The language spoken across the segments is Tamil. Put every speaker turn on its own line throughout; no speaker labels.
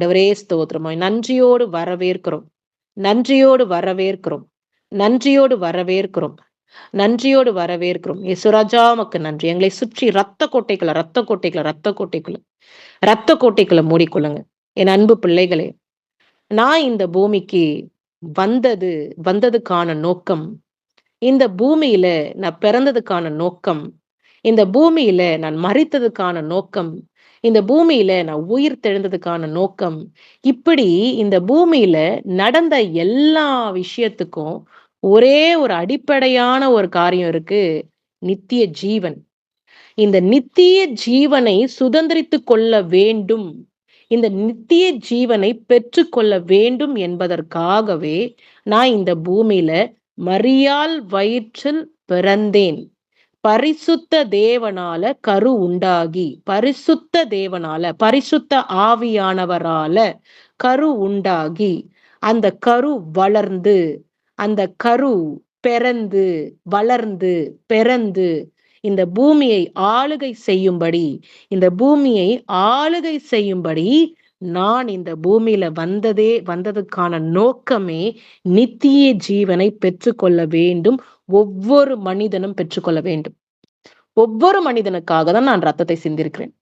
ஆண்டவரே ஸ்தோத்திரமாய் நன்றியோடு வரவேற்கிறோம். நன்றியோடு வரவேற்கிறோம். நன்றியோடு வரவேற்கிறோம். நன்றியோடு வரவேற்கிறோம். இயேசுராஜா உமக்கு நன்றி. எங்களை சுற்றி ரத்த கோட்டைக்குள்ள மூடிக்கொள்ளுங்க. என் அன்பு பிள்ளைகளே, நான் இந்த பூமிக்கு வந்ததுக்கான நோக்கம், இந்த பூமியில நான் பிறந்ததுக்கான நோக்கம், இந்த பூமியில நான் மரித்ததுக்கான நோக்கம், இந்த பூமியில நான் உயிர் தெழுந்ததுக்கான நோக்கம், இப்படி இந்த பூமியில நடந்த எல்லா விஷயத்துக்கும் ஒரே ஒரு அடிப்படையான ஒரு காரியம் இருக்கு. நித்திய ஜீவன். இந்த நித்திய ஜீவனை சுதந்திரித்துக் கொள்ள வேண்டும், இந்த நித்திய ஜீவனை பெற்றுக்கொள்ள வேண்டும் என்பதற்காகவே நான் இந்த பூமியில மரியாள் வயிற்றில் பிறந்தேன். பரிசுத்த தேவனால கரு உண்டாகி, பரிசுத்த தேவனால, பரிசுத்த ஆவியானவரால கரு உண்டாகி, அந்த கரு வளர்ந்து, அந்த கரு பிறந்து வளர்ந்து பிறந்து இந்த பூமியை ஆளுகை செய்யும்படி, இந்த பூமியை ஆளுகை செய்யும்படி நான் இந்த பூமியில வந்ததுக்கான நோக்கமே நித்திய ஜீவனை பெற்றுக்கொள்ள வேண்டும். ஒவ்வொரு மனிதனும் பெற்றுக்கொள்ள வேண்டும். ஒவ்வொரு மனிதனுக்காக தான் நான் ரத்தத்தை சிந்திருக்கிறேன்.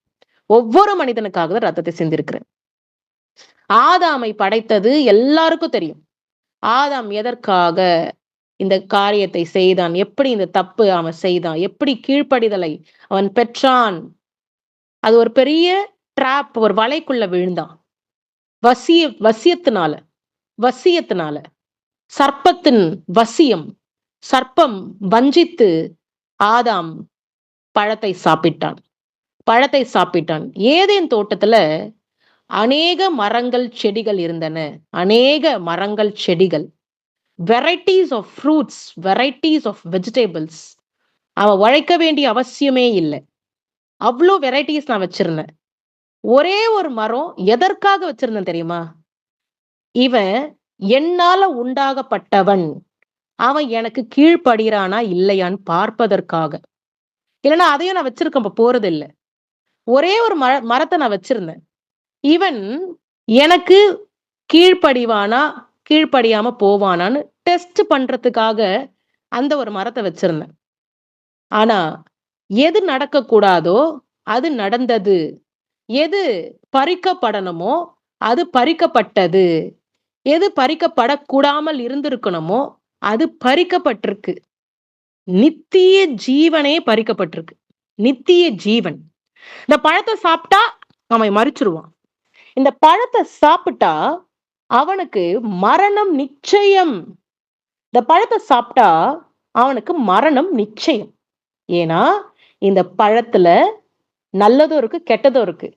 ஒவ்வொரு மனிதனுக்காக தான் ரத்தத்தை சிந்திருக்கிறேன். ஆதாமை படைத்தது எல்லாருக்கும் தெரியும். ஆதாம் எதற்காக இந்த காரியத்தை செய்தான், எப்படி இந்த தப்பு அவன் செய்தான், எப்படி கீழ்ப்படிதலை அவன் பெற்றான். அது ஒரு பெரிய ட்ராப், ஒரு வலைக்குள்ள விழுந்தான். வசியத்தினால சர்ப்பத்தின் வசியம், சர்ப்பம் வஞ்சித்து ஆதாம் பழத்தை சாப்பிட்டான். ஏதேன் தோட்டத்துல அநேக மரங்கள் செடிகள் இருந்தன. அநேக மரங்கள் செடிகள், varieties of fruits, varieties of vegetables. அவன் உழைக்க வேண்டிய அவசியமே இல்லை. அவ்வளோ வெரைட்டிஸ் நான் வச்சிருந்தேன். ஒரே ஒரு மரம் எதற்காக வச்சிருந்தேன் தெரியுமா? இவன் என்னால உண்டாகப்பட்டவன், அவன் எனக்கு கீழ்ப்படுகிறானா இல்லையான்னு பார்ப்பதற்காக. இல்லைன்னா அதையும் நான் வச்சிருக்க போறது இல்லை. ஒரே ஒரு மரத்தை நான் வச்சிருந்தேன். இவன் எனக்கு கீழ்ப்படிவானா கீழ்ப்படியாம போவானான்னு டெஸ்ட் பண்றதுக்காக அந்த ஒரு மரத்தை வச்சிருந்தேன். ஆனா எது நடக்க கூடாதோ அது நடந்தது. எது பறிக்கப்படணுமோ அது பறிக்கப்பட்டது. எது பறிக்கப்படக்கூடாமல் இருந்திருக்கணுமோ அது பறிக்கப்பட்டிருக்கு. நித்திய ஜீவனே பறிக்கப்பட்டிருக்கு. நித்திய ஜீவன். இந்த பழத்தை சாப்பிட்டா அவன் மரிச்சிருவான். இந்த பழத்தை சாப்பிட்டா அவனுக்கு மரணம் நிச்சயம். இந்த பழத்தை சாப்பிட்டா அவனுக்கு மரணம் நிச்சயம். ஏன்னா இந்த பழத்துல நல்லதும் இருக்கு, கெட்டதும் இருக்கு,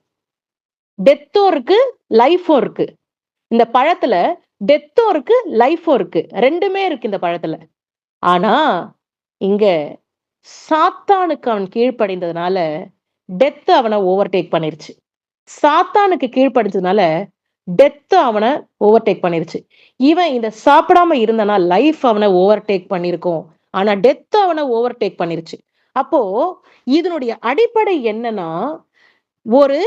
டெத்தும் இருக்கு, லைஃபும் இருக்கு. இந்த பழத்துல டெத்தும் இருக்கு, லைஃபும் இருக்கு, ரெண்டுமே இருக்கு இந்த பழத்துல. ஆனா இங்க சாத்தானுக்கு அவன் கீழ்ப்படிந்ததுனால டெத் அவனை ஓவர்டேக் பண்ணிருச்சு. சாத்தானுக்கு கீழ்ப்படிஞ்சதுனால டெத் அவனை ஓவர்டேக் பண்ணிருச்சு. இவன் இந்த சாப்பிடாம இருந்தானா லைஃப் அவனை ஓவர்டேக் பண்ணிருக்கும். ஆனா டெத் அவனை ஓவர்டேக் பண்ணிருச்சு. அப்போ இதனுடைய அடிப்படை என்னன்னா, ஒரு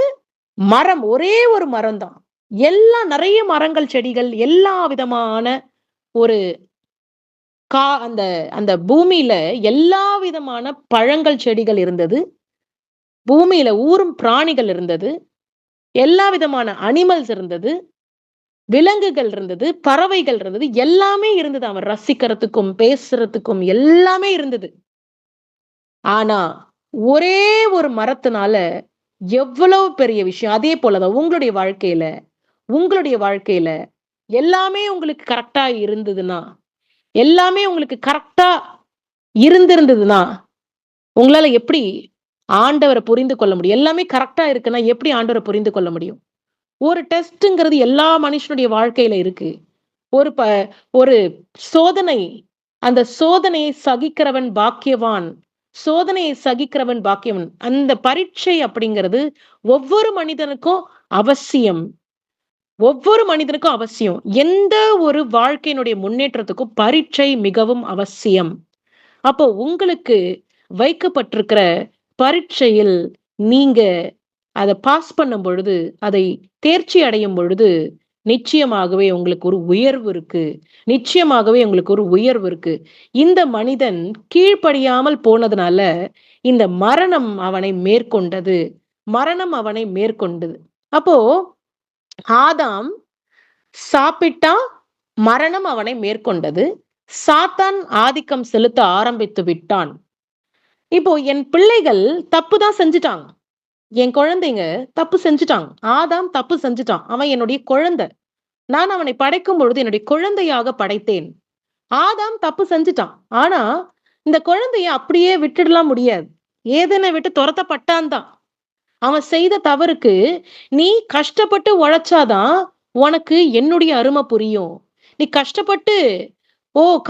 மரம், ஒரே ஒரு மரம் தான். நிறைய மரங்கள் செடிகள் எல்லா விதமான ஒரு அந்த அந்த பூமியில எல்லா விதமான பழங்கள் செடிகள் இருந்தது. பூமியில ஊரும் பிராணிகள் இருந்தது. எல்லா விதமான அனிமல்ஸ் இருந்தது, விலங்குகள் இருந்தது, பறவைகள் இருந்தது, எல்லாமே இருந்தது. அவன் ரசிக்கிறதுக்கும் பேசுறதுக்கும் எல்லாமே இருந்தது. ஆனா ஒரே ஒரு மரத்தினால எவ்வளவு பெரிய விஷயம். அதே போலதான் உங்களுடைய வாழ்க்கையில எல்லாமே உங்களுக்கு கரெக்டா இருந்ததுன்னா, எல்லாமே உங்களுக்கு கரெக்டா இருந்திருந்ததுன்னா உங்களால எப்படி ஆண்டவரை புரிந்து கொள்ள முடியும்? எல்லாமே கரெக்டா இருக்குன்னா எப்படி ஆண்டவரை புரிந்து கொள்ள முடியும்? ஒரு டெஸ்ட்ங்கிறது எல்லா மனுஷனுடைய வாழ்க்கையில இருக்கு. ஒரு சோதனை, அந்த சோதனையை சகிக்கிறவன் பாக்கியவான். அந்த பரீட்சை அப்படிங்கிறது ஒவ்வொரு மனிதனுக்கும் அவசியம். எந்த ஒரு வாழ்க்கையினுடைய முன்னேற்றத்துக்கும் பரீட்சை மிகவும் அவசியம். அப்போ உங்களுக்கு வைக்கப்பட்டிருக்கிற பரீட்சையில் நீங்க அதை பாஸ் பண்ணும் பொழுது, அதை தேர்ச்சி அடையும் பொழுது, நிச்சயமாகவே உங்களுக்கு ஒரு உயர்வு இருக்கு. நிச்சயமாகவே உங்களுக்கு ஒரு உயர்வு இருக்கு. இந்த மனிதன் கீழ்ப்படியாமல் போனதுனால, இந்த மரணம் அவனை மேற்கொண்டது. மரணம் அவனை மேற்கொண்டது. அப்போ ஆதாம் சாப்பிட்டான், மரணம் அவனை மேற்கொண்டது. சாத்தான் ஆதிக்கம் செலுத்த ஆரம்பித்து விட்டான். இப்போ என் பிள்ளைகள் தப்பு தான் செஞ்சுட்டாங்க. என் குழந்தைங்க தப்பு செஞ்சுட்டாங்க. ஆதாம் தப்பு செஞ்சுட்டான். அவன் என்னுடைய குழந்தை. நான் அவனை படைக்கும் பொழுது என்னுடைய குழந்தையாக படைத்தேன். ஆதாம் தப்பு செஞ்சுட்டான். ஆனா, இந்த குழந்தைய அப்படியே விட்டுடலாம் முடியாது. ஏதேனை விட்டு துரத்தப்பட்டான் தான். அவன் செய்த தவறுக்கு நீ கஷ்டப்பட்டு உழைச்சாதான் உனக்கு என்னுடைய அருமை புரியும். நீ கஷ்டப்பட்டு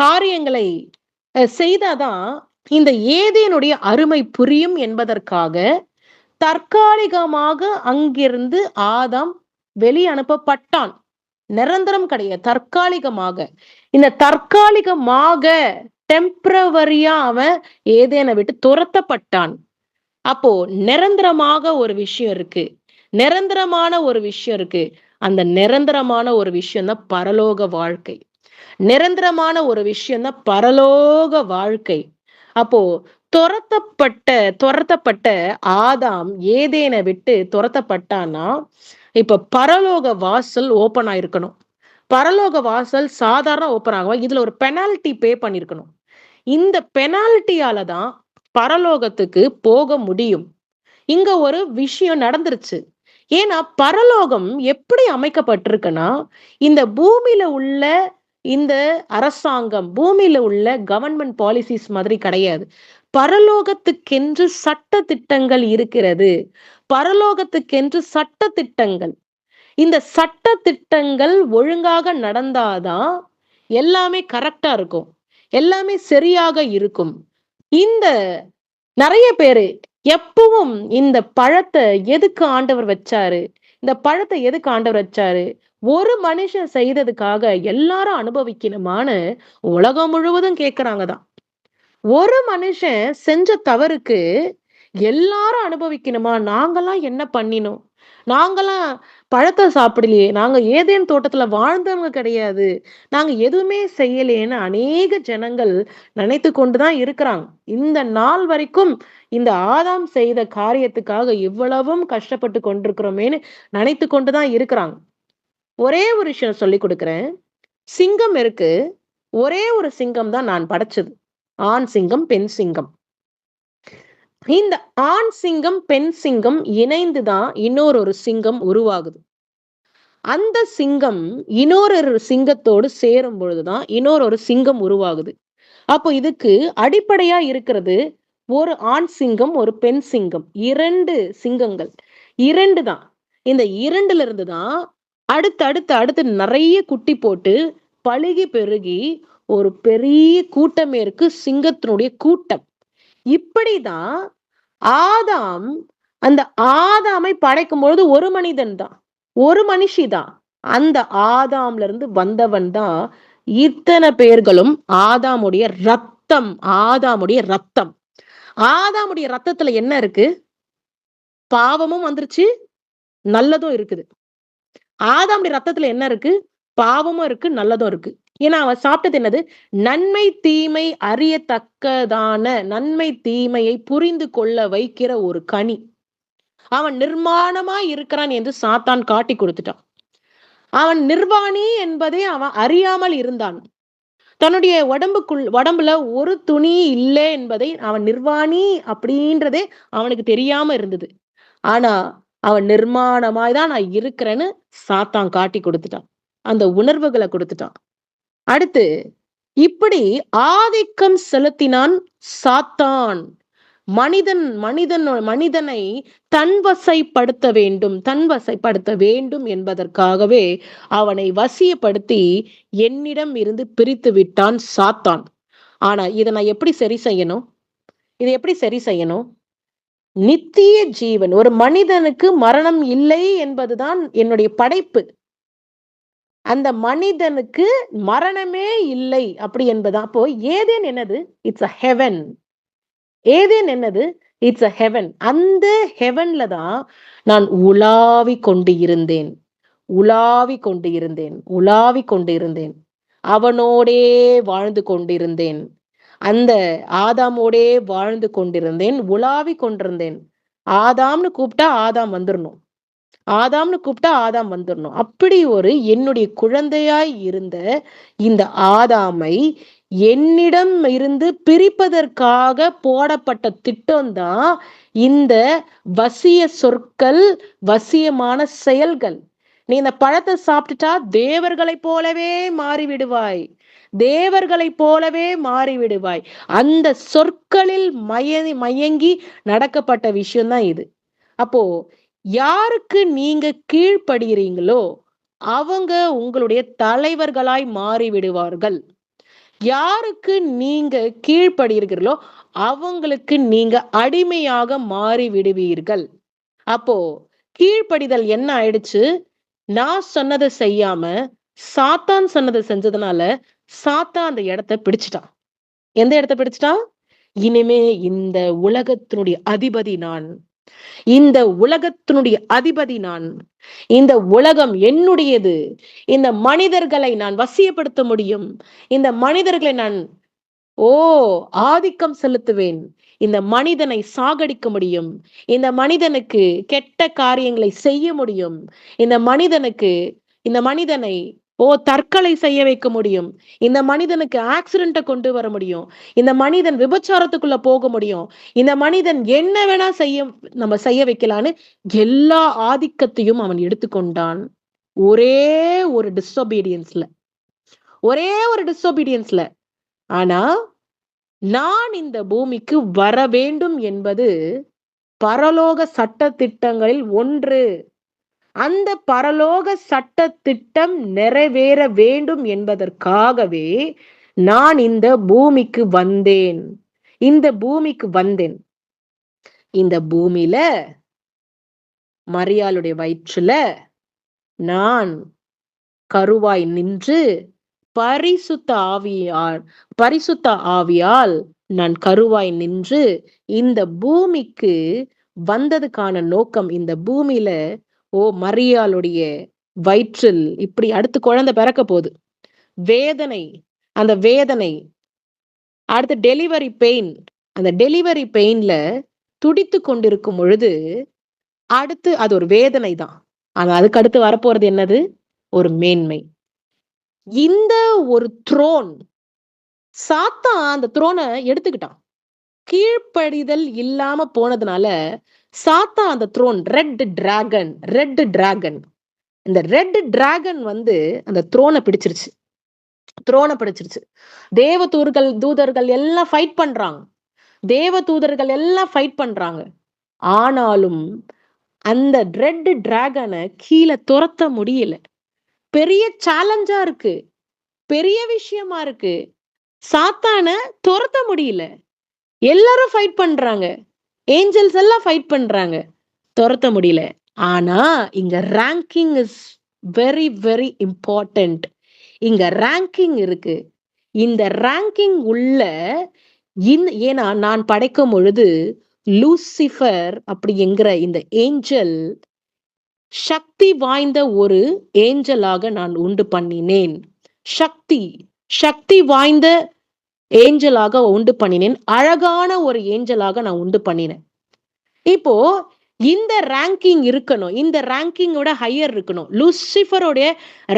காரியங்களை செய்தாதான் இந்த ஏதேனுடைய அருமை புரியும் என்பதற்காக தற்காலிகமாக அங்கிருந்து ஆதாம் வெளி அனுப்பப்பட்டான். நிரந்தரம் கிடையாது, தற்காலிகமாக. இந்த தற்காலிகமாக டெம்பரவரியா அவன் ஏதேனை விட்டு துரத்தப்பட்டான். அப்போ நிரந்தரமாக ஒரு விஷயம் இருக்கு. நிரந்தரமான ஒரு விஷயம் இருக்கு. அந்த நிரந்தரமான ஒரு விஷயம் தான் பரலோக வாழ்க்கை. நிரந்தரமான ஒரு விஷயம் தான் பரலோக வாழ்க்கை. அப்போ துரத்தப்பட்ட ஆதாம் ஏதேனை விட்டு துரத்தப்பட்டான்னா, இப்ப பரலோக வாசல் ஓபன் ஆயிருக்கணும். பரலோக வாசல் சாதாரண ஓபன் ஆகும். இதுல ஒரு பெனால்டி பே பண்ணிருக்கணும். இந்த பெனால்டியால தான் பரலோகத்துக்கு போக முடியும். இங்க ஒரு விஷயம் நடந்துருச்சு. ஏன்னா பரலோகம் எப்படி அமைக்கப்பட்டிருக்குன்னா, இந்த பூமியில உள்ள இந்த அரசாங்கம், பூமியில உள்ள கவர்மெண்ட் பாலிசிஸ் மாதிரி கிடையாது. பரலோகத்துக்கென்று சட்ட திட்டங்கள் இருக்கிறது. பரலோகத்துக்கென்று சட்ட திட்டங்கள். இந்த சட்ட திட்டங்கள் ஒழுங்காக நடந்தாதான் எல்லாமே கரெக்டா இருக்கும். எல்லாமே சரியாக இருக்கும். இந்த நிறைய பேரு எப்பவும் இந்த பழத்தை எதுக்கு ஆண்டவர் வச்சாரு? இந்த பழத்தை எதுக்கு ஆண்டவர் வச்சாரு? ஒரு மனுஷன் செய்ததுக்காக எல்லாரும் அனுபவிக்கணுமான்னு உலகம் முழுவதும் கேக்குறாங்கதான். ஒரு மனுஷன் செஞ்ச தவறுக்கு எல்லாரும் அனுபவிக்கணுமா? நாங்கெல்லாம் என்ன பண்ணினோம்? நாங்கெல்லாம் பழத்தை சாப்பிடலையே, நாங்க ஏதேன் தோட்டத்துல வாழ்ந்தவங்க கிடையாது, நாங்க எதுவுமே செய்யலேன்னு அநேக ஜனங்கள் நினைத்து கொண்டுதான் இருக்கிறாங்க. இந்த நாள் வரைக்கும் இந்த ஆதாம் செய்த காரியத்துக்காக இவ்வளவும் கஷ்டப்பட்டு கொண்டிருக்கிறோமேன்னு நினைத்து கொண்டுதான் இருக்கிறாங்க. ஒரே ஒரு விஷயம் சொல்லி கொடுக்கிறேன். சிங்கம் இருக்கு. ஒரே ஒரு சிங்கம் தான் நான் படைச்சது. ஆண் சிங்கம், பெண் சிங்கம். இந்த ஆண் சிங்கம், பெண் சிங்கம் இணைந்துதான் இன்னொரு சிங்கம் உருவாகுது. அந்த சிங்கம் இன்னொரு சிங்கத்தோடு சேரும் பொழுதுதான் இன்னொரு சிங்கம் உருவாகுது. அப்போ இதுக்கு அடிப்படையா இருக்கிறது ஒரு ஆண் சிங்கம், ஒரு பெண் சிங்கம். 2 சிங்கங்கள். 2 தான். இந்த 2ல இருந்து தான் அடுத்து நிறைய குட்டி போட்டு பழுகி பெருகி ஒரு பெரிய கூட்டமே இருக்கு. சிங்கத்தினுடைய கூட்டம். இப்படிதான் ஆதாம் அந்த ஆதாமை படைக்கும் பொழுது ஒரு மனிதன் தான், ஒரு மனுஷி தான். அந்த ஆதாம்ல இருந்து வந்தவன் தான் இத்தனை பேர்களும். ஆதாமுடைய ரத்தம், ஆதாமுடைய ரத்தம். ஆதாமுடைய ரத்தத்துல என்ன இருக்கு? பாவமும் வந்துருச்சு, நல்லதும் இருக்குது. ஆதாமுடைய ரத்தத்துல என்ன இருக்கு? பாவமும் இருக்கு, நல்லதும் இருக்கு. ஏன்னா அவன் சாப்பிட்டது என்னது? நன்மை தீமை அறியத்தக்கதான, நன்மை தீமையை புரிந்து கொள்ள வைக்கிற ஒரு கனி. அவன் நிர்மாணமா இருக்கிறான் என்று சாத்தான் காட்டி கொடுத்துட்டான். அவன் நிர்வாணி என்பதை அவன் அறியாமல் இருந்தான். தன்னுடைய உடம்புல ஒரு துணி இல்லை என்பதை அவன் நிர்வாணி அப்படின்றதே அவனுக்கு தெரியாம இருந்தது. ஆனா அவன் நிர்மாணமாய் தான் நான் இருக்கிறேன்னு சாத்தான் காட்டி கொடுத்துட்டான். அந்த உணர்வுகளை கொடுத்துட்டான். அடுத்து இப்படி ஆதிக்கம் செலுத்தினான் சாத்தான். மனிதனை தன்வசைப்படுத்த வேண்டும் என்பதற்காகவே அவனை வசியப்படுத்தி என்னிடம் இருந்து பிரித்து விட்டான் சாத்தான். ஆனா இதை நான் எப்படி சரி செய்யணும்? இதை எப்படி சரி செய்யணும்? நித்திய ஜீவன். ஒரு மனிதனுக்கு மரணம் இல்லை என்பதுதான் என்னுடைய படைப்பு. அந்த மனிதனுக்கு மரணமே இல்லை அப்படி என்பதா. அப்போ ஏதேன் என்னது? It's a heaven. ஏதேன் என்னது? It's a heaven. அந்த ஹெவன்ல தான் நான் உலாவி கொண்டு இருந்தேன், உலாவி கொண்டு இருந்தேன், உலாவி கொண்டு இருந்தேன். அவனோடே வாழ்ந்து கொண்டிருந்தேன். அந்த ஆதாமோடே வாழ்ந்து கொண்டிருந்தேன், உலாவி கொண்டிருந்தேன். ஆதாம்னு கூப்பிட்டா ஆதாம் வந்துடணும், ஆதாம்னு கூப்பிட்டா ஆதாம் வந்துடணும். அப்படி ஒரு என்னுடைய குழந்தையாய் இருந்த இந்த ஆதாமை என்னிடம் இருந்து பிரிப்பதற்காக போடப்பட்ட திட்டம்தான் இந்த வசிய சொற்கள், வசியமான செயல்கள். நீ இந்த பழத்தை சாப்பிட்டுட்டா தேவர்களைப் போலவே மாறிவிடுவாய், தேவர்களைப் போலவே மாறிவிடுவாய். அந்த சொற்களில் மயங்கி நடக்கப்பட்ட விஷயம்தான் இது. அப்போ யாருக்கு நீங்க கீழ்ப்படுகிறீங்களோ அவங்க உங்களுடைய தலைவர்களாய் மாறி விடுவார்கள். யாருக்கு நீங்க கீழ்ப்படுகிறீர்களோ அவங்களுக்கு நீங்க அடிமையாக மாறி விடுவீர்கள். அப்போ கீழ்ப்படிதல் என்ன ஆயிடுச்சு? நான் சொன்னதை செய்யாம சாத்தான் சொன்னதை செஞ்சதுனால சாத்தான் அந்த இடத்தை பிடிச்சிட்டான். எந்த இடத்தை பிடிச்சிட்டான்? இனிமே இந்த உலகத்தினுடைய அதிபதி நான், இந்த உலகத்தினுடைய அதிபதி நான், இந்த உலகம் என்னுடையது, இந்த மனிதர்களை நான் வசியப்படுத்த முடியும், இந்த மனிதர்களை நான் ஆதிக்கம் செலுத்துவேன், இந்த மனிதனை சாகடிக்க முடியும், இந்த மனிதனுக்கு கெட்ட காரியங்களை செய்ய முடியும், இந்த மனிதனை தற்கொலை செய்ய வைக்க முடியும், இந்த மனிதனுக்கு ஆக்சிடென்ட்டை கொண்டு வர முடியும், இந்த மனிதன் விபச்சாரத்துக்குள்ள போக முடியும், இந்த மனிதன் என்ன வேணா நம்ம செய்ய வைக்கலான்னு எல்லா ஆதிக்கத்தையும் அவன் எடுத்துக்கொண்டான். ஒரே ஒரு டிஸ்ஒபீடியன்ஸ்ல. ஆனா நான் இந்த பூமிக்கு வர வேண்டும் என்பது பரலோக சட்ட திட்டங்களில் ஒன்று. அந்த பரலோக சட்ட திட்டம் நிறைவேற வேண்டும் என்பதற்காகவே நான் இந்த பூமிக்கு வந்தேன். இந்த பூமியில மரியாளுடைய வயிற்றுல நான் கருவாய் நின்று பரிசுத்த ஆவியால் நான் கருவாய் நின்று இந்த பூமிக்கு வந்ததுக்கான நோக்கம், இந்த பூமியில மரியாளுடைய வயிற்றில் இப்படி அடுத்து குழந்தை பிறக்க போகுது, வேதனை, அந்த வேதனை, அடுத்து டெலிவரி பெயின், அந்த டெலிவரி பெயின்ல துடித்து கொண்டிருக்கும் பொழுது அடுத்து அது ஒரு வேதனை தான். ஆனா அதுக்கு அடுத்து வரப்போறது என்னது? ஒரு மேன்மை. இந்த ஒரு த்ரோன், சாத்தான் அந்த த்ரோனை எடுத்துக்கிட்டான். கீழ்ப்படிதல் இல்லாம போனதுனால சாத்தான் அந்த த்ரோன், ரெட் டிராகன், இந்த ரெட் டிராகன் அந்த த்ரோனை பிடிச்சிருச்சு. தூதர்கள் எல்லாம் ஃபைட் பண்றாங்க. ஆனாலும் அந்த ரெட் டிராகனை கீழே துரத்த முடியல. பெரிய சேலஞ்சா இருக்கு, பெரிய விஷயமா இருக்கு. சாத்தான துரத்த முடியல. எல்லாரும் ஃபைட் பண்றாங்க, ஏஞ்சல்ஸ் எல்லாம் ஃபைட் பண்றாங்க, துரத்த முடியல. ஆனா இங்க ranking is very very important. இங்க ரேங்கிங் இருக்கு. இந்த ரேங்கிங் உள்ள ஏன்னா நான் படைக்கும் பொழுது லூசிஃபர் அப்படிங்கிற இந்த ஏஞ்சல் சக்தி வாய்ந்த ஒரு ஏஞ்சலாக நான் உண்டு பண்ணினேன். சக்தி வாய்ந்த ஏஞ்சலாக உண்டு பண்ணினேன். அழகான ஒரு ஏஞ்சலாக நான் உண்டு பண்ணினேன். இப்போ இந்த ரேங்கிங் இருக்கணும், இந்த ரேங்கிங்கோட ஹையர் இருக்கணும். லூசிஃபரோடைய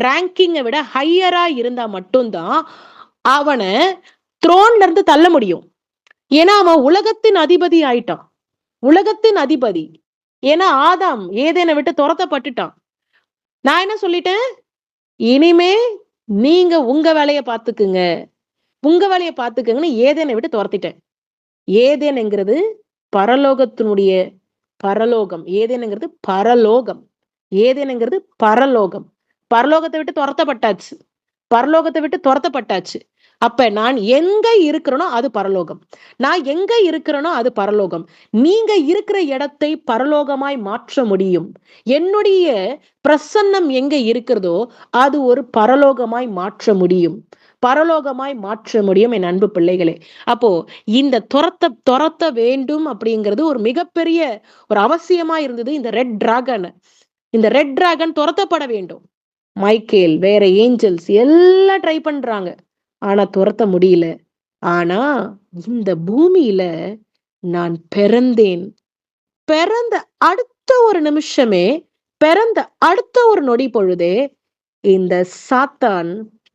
ரேங்கிங்கை விட ஹையரா இருந்தா மட்டும்தான் அவனை த்ரோன்ல இருந்து தள்ள முடியும். ஏன்னா அவன் உலகத்தின் அதிபதி ஆயிட்டான், உலகத்தின் அதிபதி. ஏன்னா ஆதாம் ஏதேனை விட்டு துரத்தப்பட்டுட்டான். நான் என்ன சொல்லிட்டேன்? இனிமே நீங்க உங்க வேலையை பார்த்துக்குங்கன்னு ஏதேனை விட்டு துரத்திட்டேன். ஏதேனுங்கிறது பரலோகத்தினுடைய பரலோகம், ஏதேனுங்கிறது பரலோகம், பரலோகத்தை விட்டு துரத்தப்பட்டாச்சு. அப்ப நான் எங்க இருக்கிறேனோ அது பரலோகம். நான் எங்க இருக்கிறேனோ அது பரலோகம். நீங்க இருக்கிற இடத்தை பரலோகமாய் மாற்ற முடியும். என்னுடைய பிரசன்னம் எங்க இருக்கிறதோ அது ஒரு பரலோகமாய் மாற்ற முடியும். பரலோகமாய் மாற்ற முடியும் என் அன்பு பிள்ளைகளே. அப்போ இந்த துரத்த வேண்டும் அப்படிங்கிறது ஒரு மிகப்பெரிய ஒரு அவசியமா இருந்தது. இந்த ரெட் டிராகன் துரத்தப்பட வேண்டும். மைக்கேல், வேற ஏஞ்சல்ஸ் எல்லாம் ட்ரை பண்றாங்க. ஆனா துரத்த முடியல. ஆனா இந்த பூமியில நான் பிறந்தேன். பிறந்த அடுத்த ஒரு நிமிஷமே, பிறந்த அடுத்த ஒரு நொடி பொழுதே இந்த சாத்தான்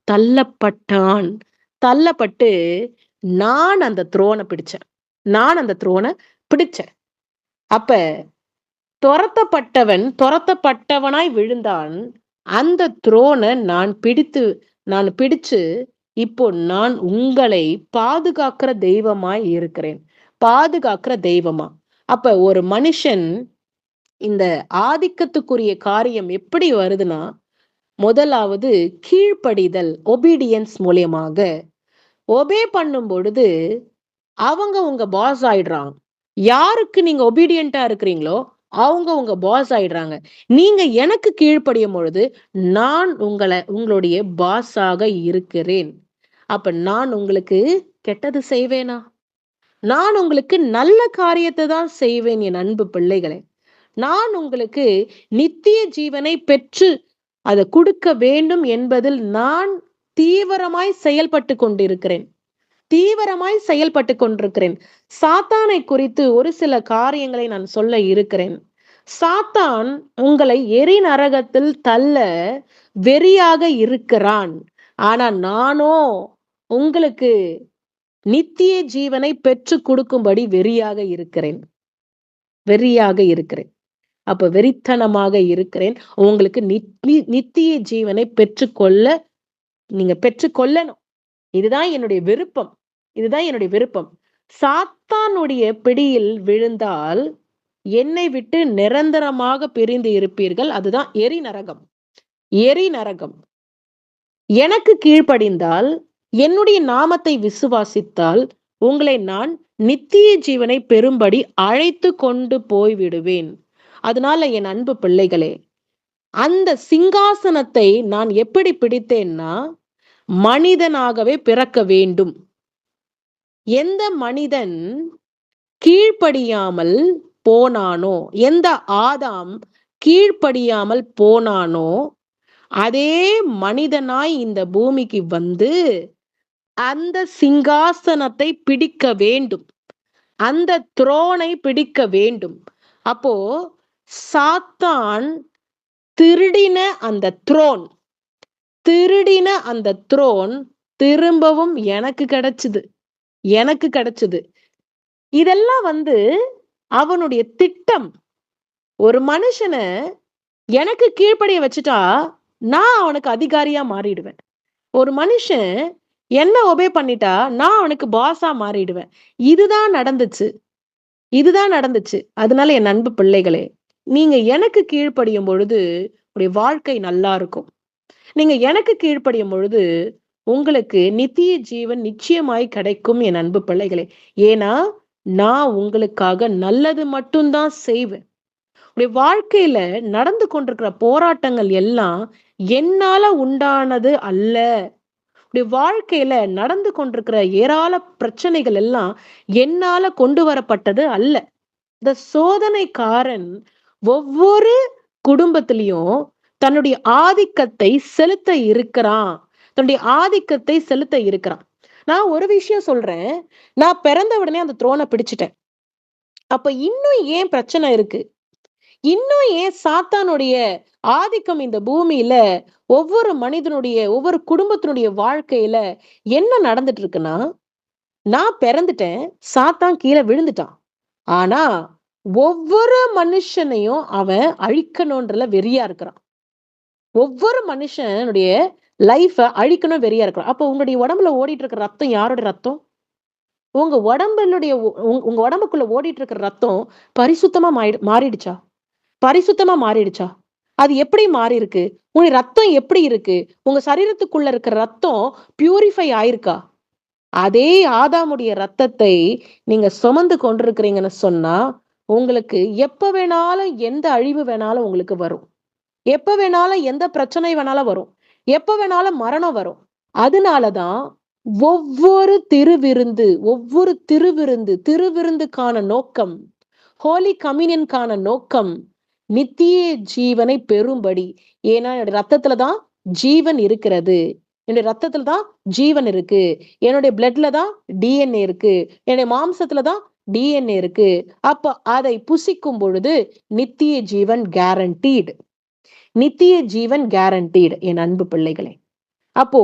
தள்ளப்பட்டான். தள்ளப்பட்டு நான் அந்த த்ரோனை பிடிச்சேன். நான் அந்த த்ரோனை பிடிச்சேன். அப்ப துரத்தப்பட்டவனாய் விழுந்தான். அந்த த்ரோனை நான் பிடிச்சு இப்போ நான் உங்களை பாதுகாக்கிற தெய்வமாய் இருக்கிறேன். பாதுகாக்கிற தெய்வமா. அப்ப ஒரு மனுஷன் இந்த ஆதிக்கத்துக்குரிய காரியம் எப்படி வருதுன்னா, முதலாவது கீழ்ப்படிதல், ஒபீடியன்ஸ் மூலியமாக ஒபே பண்ணும் பொழுது அவங்க உங்க பாஸ் ஆயிடுறாங்க. யாருக்கு நீங்க ஒபீடியண்டா இருக்கிறீங்களோ அவங்க உங்க பாஸ் ஆயிடுறாங்க. நீங்க எனக்கு கீழ்ப்படியும் பொழுது நான் உங்களுடைய பாஸாக இருக்கிறேன். அப்ப நான் உங்களுக்கு கெட்டது செய்வேனா? நான் உங்களுக்கு நல்ல காரியத்தை தான் செய்வேன் என் அன்பு பிள்ளைகளே. நான் உங்களுக்கு நித்திய ஜீவனை பெற்று அதை கொடுக்க வேண்டும் என்பதில் நான் தீவிரமாய் செயல்பட்டு கொண்டிருக்கிறேன். சாத்தானை குறித்து ஒரு சில காரியங்களை நான் சொல்ல இருக்கிறேன். சாத்தான் உங்களை எரி நரகத்தில் தள்ள வெறியாக இருக்கிறான். ஆனா நானோ உங்களுக்கு நித்திய ஜீவனை பெற்று கொடுக்கும்படி வெறியாக இருக்கிறேன். அப்ப வெறித்தனமாக இருக்கிறேன். உங்களுக்கு நித்திய ஜீவனை நீங்க பெற்றுக்கொள்ளணும். இதுதான் என்னுடைய விருப்பம். சாத்தானுடைய பிடியில் விழுந்தால் என்னை விட்டு நிரந்தரமாக பிரிந்து இருப்பீர்கள். அதுதான் எரி நரகம். எனக்கு கீழ்ப்படிந்தால், என்னுடைய நாமத்தை விசுவாசித்தால் உங்களை நான் நித்திய ஜீவனை பெறும்படி அழைத்து கொண்டு போய்விடுவேன். அதனால என் அன்பு பிள்ளைகளே, அந்த சிங்காசனத்தை நான் எப்படி பிடித்தேன்னா, மனிதனாகவே பிறக்க வேண்டும். எந்த மனிதன் கீழ்ப்படியாமல் போனானோ, எந்த ஆதாம் கீழ்ப்படியாமல் போனானோ, அதே மனிதனாய் இந்த பூமிக்கு வந்து அந்த சிங்காசனத்தை பிடிக்க வேண்டும். அந்த த்ரோனை பிடிக்க வேண்டும். அப்போ சாத்தான் திருடின அந்த த்ரோன் திரும்பவும் எனக்கு கிடைச்சது. இதெல்லாம் அவனுடைய திட்டம். ஒரு மனுஷனை எனக்கு கீழ்ப்படிய வச்சுட்டா நான் அவனுக்கு அதிகாரியா மாறிடுவேன். ஒரு மனுஷன் என்ன ஒபே பண்ணிட்டா நான் அவனுக்கு பாஸா மாறிடுவேன். இதுதான் நடந்துச்சு. அதனால என் அன்பு பிள்ளைகளே, நீங்க எனக்கு கீழ்ப்படியும் பொழுது உங்களுடைய வாழ்க்கை நல்லா இருக்கும். நீங்க எனக்கு கீழ்ப்படியும் பொழுது உங்களுக்கு நித்திய ஜீவன் நிச்சயமாய் கிடைக்கும் என் அன்பு பிள்ளைகளே. ஏன்னா நான் உங்களுக்காக நல்லது மட்டும்தான் செய்வேன். உடைய வாழ்க்கையில நடந்து கொண்டிருக்கிற போராட்டங்கள் எல்லாம் என்னால உண்டானது அல்ல. உடைய வாழ்க்கையில நடந்து கொண்டிருக்கிற ஏராள பிரச்சனைகள் எல்லாம் என்னால கொண்டு வரப்பட்டது அல்ல. இந்த சோதனைக்காரன் ஒவ்வொரு குடும்பத்திலையும் தன்னுடைய ஆதிக்கத்தை செலுத்த இருக்கிறான். நான் ஒரு விஷயம் சொல்றேன். நான் பிறந்த உடனே அந்த த்ரோனை பிடிச்சிட்டேன். அப்ப இன்னும் ஏன் பிரச்சனை இருக்கு? இன்னும் ஏன் சாத்தானுடைய ஆதிக்கம் இந்த பூமியில ஒவ்வொரு மனிதனுடைய, ஒவ்வொரு குடும்பத்தினுடைய வாழ்க்கையில என்ன நடந்துட்டு இருக்குன்னா, நான் பிறந்துட்டேன், சாத்தான் கீழே விழுந்துட்டான். ஆனா ஒவ்வொரு மனுஷனையும் அவன் அழிக்கணும்ன்றல வெறியா இருக்கிறான். ஒவ்வொரு மனுஷனுடைய லைஃப அழிக்கணும் வெறியா இருக்கிறான். அப்ப உங்களுடைய உடம்புல ஓடிட்டு இருக்கிற ரத்தம் யாரோட ரத்தம்? உங்க உடம்புக்குள்ள ஓடிட்டு இருக்கிற ரத்தம் பரிசுத்தமா மாறிடுச்சா? அது எப்படி மாறி இருக்கு? உங்க ரத்தம் எப்படி இருக்கு? உங்க சரீரத்துக்குள்ள இருக்கிற ரத்தம் பியூரிஃபை ஆயிருக்கா? அதே ஆதாமுடைய ரத்தத்தை நீங்க சுமந்து கொண்டிருக்கிறீங்கன்னு சொன்னா, உங்களுக்கு எப்ப வேணாலும் எந்த அழிவு வேணாலும் உங்களுக்கு வரும். எப்ப வேணாலும் எந்த பிரச்சனை வேணாலும் வரும். எப்ப வேணாலும் மரணம் வரும். அதனாலதான் ஒவ்வொரு திருவிருந்துக்கான நோக்கம், ஹோலி கம்யூனியனுக்கான நோக்கம் நித்திய ஜீவனை பெறும்படி. ஏன்னா என்னுடைய ரத்தத்துல தான் ஜீவன் இருக்கிறது. என்னுடைய ரத்தத்துல தான் ஜீவன் இருக்கு. என்னுடைய பிளட்ல தான் டிஎன்ஏ இருக்கு. என்னுடைய மாம்சத்துல தான் டிஎன்ஏ இருக்கு. அப்ப அதை புசிக்கும் பொழுது நித்திய ஜீவன் கேரண்டீடு. நித்திய ஜீவன் கேரண்டீடு என் அன்பு பிள்ளைகளே. அப்போ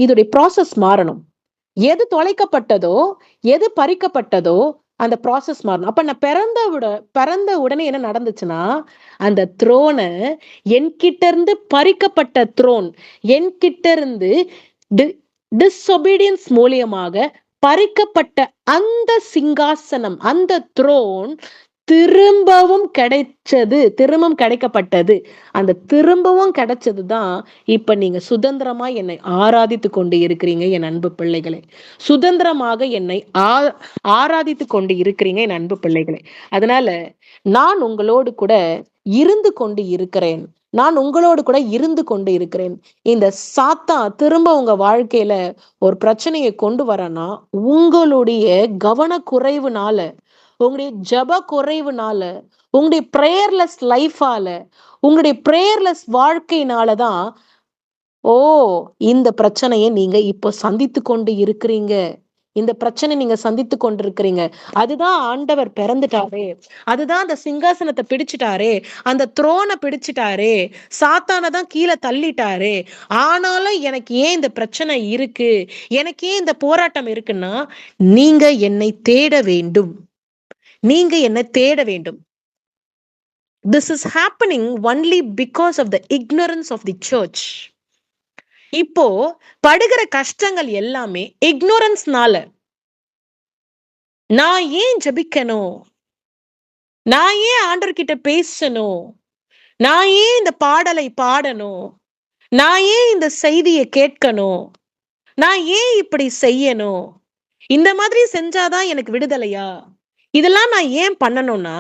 இதோடைய ப்ராசஸ் மாறணும். எது தொலைக்கப்பட்டதோ, எது பறிக்கப்பட்டதோ அந்த ப்ராசஸ் மாறணும். அப்ப நான் பிறந்த உடனே என்ன நடந்துச்சுன்னா, அந்த த்ரோன என்கிட்ட இருந்து பறிக்கப்பட்ட த்ரோன், என்கிட்ட இருந்து டிஸ்ஒபீடியன்ஸ் மூலியமாக பறிக்கப்பட்ட அந்த சிங்காசனம், அந்த த்ரோன் திரும்பவும் கிடைக்கப்பட்டது. அந்த திரும்பவும் கிடைச்சதுதான் இப்ப நீங்க சுதந்திரமா என்னை ஆராதித்து கொண்டு இருக்கிறீங்க என் அன்பு பிள்ளைகளே. சுதந்திரமாக என்னை ஆராதித்து கொண்டு இருக்கிறீங்க என் அன்பு பிள்ளைகளே. அதனால நான் உங்களோடு கூட இருந்து கொண்டு இருக்கிறேன். இந்த சாத்தான் திரும்ப உங்க வாழ்க்கையில ஒரு பிரச்சனையை கொண்டு வரனா, உங்களுடைய கவனக்குறைவுனால, உங்களுடைய ஜப குறைவுனால, உங்களுடைய பிரேயர்லெஸ் லைஃபால, உங்களுடைய பிரேயர்லெஸ் வாழ்க்கையினாலதான் இந்த பிரச்சனையை நீங்க இப்போ சந்தித்து கொண்டு இருக்கிறீங்க. இந்த பிரச்சனை நீங்க சந்தித்து கொண்டிருக்கிறீங்க. அதுதான் ஆண்டவர் பிறந்துட்டாரே, அதுதான் அந்த சிங்காசனத்தை பிடிச்சிட்டாரே, அந்த த்ரோனை பிடிச்சிட்டாரே, சாத்தானை தான் கீழே தள்ளிட்டாரே. ஆனாலும் எனக்கு ஏன் இந்த பிரச்சனை இருக்கு, எனக்கு ஏன் இந்த போராட்டம் இருக்குன்னா, நீங்க என்னை தேட வேண்டும். This is happening only because of the ignorance of the church. இப்போ படுகிற கஷ்டங்கள் எல்லாமே இக்னோரன்ஸ்னால. நான் ஏன் ஜெபிக்கணும், நான் ஏன் ஆண்டவர்கிட்ட பேசணும், நான் ஏன் இந்த பாடலை பாடணும், நான் ஏன் இந்த செய்தியை கேட்கணும், நான் ஏன் இப்படி செய்யணும், இந்த மாதிரி செஞ்சாதான் எனக்கு விடுதலையா, இதெல்லாம் நான் ஏன் பண்ணணும்னா,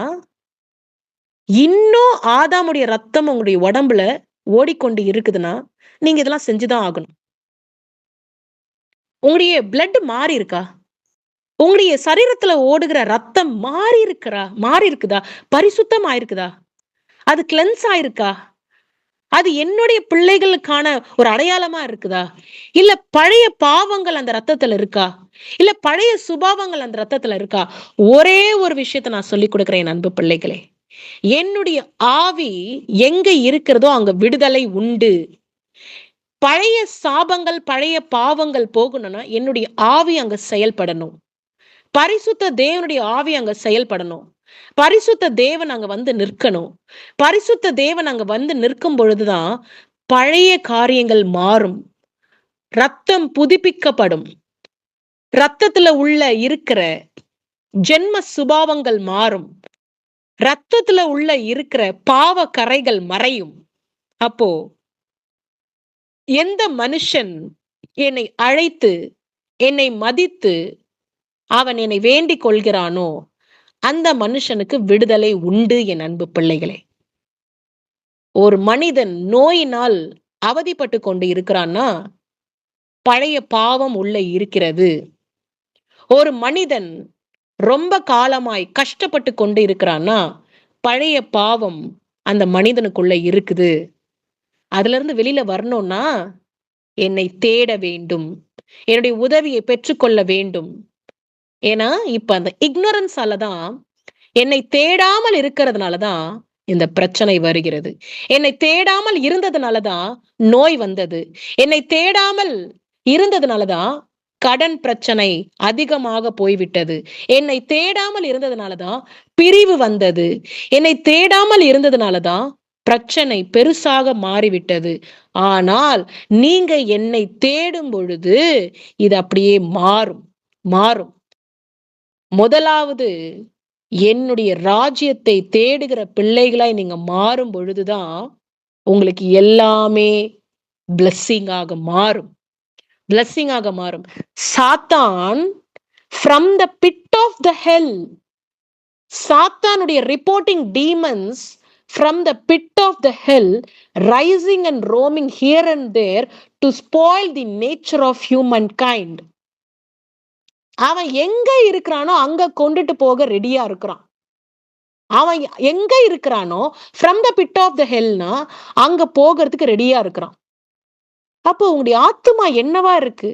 இன்னும் ஆதாமுடைய ரத்தம் உங்களுடைய உடம்புல ஓடிக்கொண்டு இருக்குதுன்னா நீங்க இதெல்லாம் செஞ்சுதான் ஆகணும். உங்களுடைய பிளட் மாறி இருக்கா, உங்களுடைய சரீரத்துல ஓடுகிற ரத்தம் மாறி இருக்குதா, பரிசுத்தம் ஆயிருக்குதா, அது கிளென்ஸ் ஆயிருக்கா, அது என்னுடைய பிள்ளைகளுக்கான ஒரு அடையாளமா இருக்குதா, இல்ல பழைய பாவங்கள் அந்த ரத்தத்துல இருக்கா, இல்ல பழைய சுபாவங்கள் அந்த ரத்தத்துல இருக்கா? ஒரே ஒரு விஷயத்த நான் சொல்லி கொடுக்கிறேன் அன்பு பிள்ளைகளே, என்னுடைய ஆவி எங்க இருக்கிறதோ அங்க விடுதலை உண்டு. பழைய சாபங்கள், பழைய பாவங்கள் போகணும்னா என்னுடைய ஆவி அங்க செயல்படணும். பரிசுத்த தேவனுடைய ஆவி அங்க செயல்படணும். பரிசுத்த தேவன் அங்க வந்து நிற்கணும். பரிசுத்த தேவன் அங்க வந்து நிற்கும் பொழுதுதான் பழைய காரியங்கள் மாறும், ரத்தம் புதுப்பிக்கப்படும், ரத்தத்துல உள்ள இருக்கிற ஜென்ம சுபாவங்கள் மாறும், ரத்தத்துல உள்ள இருக்கிற பாவ கரைகள் மறையும். அப்போ எந்த மனுஷன் என்னை அழைத்து, என்னை மதித்து, அவன் என்னை வேண்டிக் கொள்கிறானோ அந்த மனுஷனுக்கு விடுதலை உண்டு என் அன்பு பிள்ளைகளே. ஒரு மனிதன் நோயினால் அவதிப்பட்டு கொண்டு இருக்கிறான்னா பழைய பாவம் உள்ள இருக்கிறது. ஒரு மனிதன் ரொம்ப காலமாய் கஷ்டப்பட்டு கொண்டு இருக்கிறான்னா பழைய பாவம் அந்த மனிதனுக்குள்ள இருக்குது. அதுல இருந்து வெளியில வரணும்னா என்னை தேட வேண்டும், என்னுடைய உதவியை பெற்றுக்கொள்ள வேண்டும். ஏன்னா இப்ப அந்த இக்னோரன்ஸாலதான், என்னை தேடாமல் இருக்கிறதுனாலதான் இந்த பிரச்சனை வருகிறது. என்னை தேடாமல் இருந்ததுனாலதான் நோய் வந்தது. என்னை தேடாமல் இருந்ததுனாலதான் கடன் பிரச்சனை அதிகமாக போய்விட்டது. என்னை தேடாமல் இருந்ததுனாலதான் பிரிவு வந்தது. என்னை தேடாமல் இருந்ததுனாலதான் பிரச்சனை பெருசாக மாறிவிட்டது. ஆனால் நீங்க என்னை தேடும் பொழுது இது அப்படியே மாறும். முதலாவது என்னுடைய ராஜ்யத்தை தேடுகிற பிள்ளைகளாய் நீங்க மாறும் பொழுதுதான் உங்களுக்கு எல்லாமே பிளெஸ்ஸிங்காக மாறும். பிளஸ்ஸிங்காக மாறும். சாத்தான் from the pit of the hell, சாத்தானுடைய reporting demons from the pit of the hell rising and roaming here and there to spoil the nature of humankind. அவன் எங்க இருக்கிறானோ அங்க கொண்டுட்டு போக ரெடியா இருக்கிறான். அவன் எங்க இருக்கிறானோ from the pit of the hellனா அங்க போகிறதுக்கு ரெடியா இருக்கிறான். அப்போ உங்களுடைய ஆத்துமா என்னவா இருக்கு?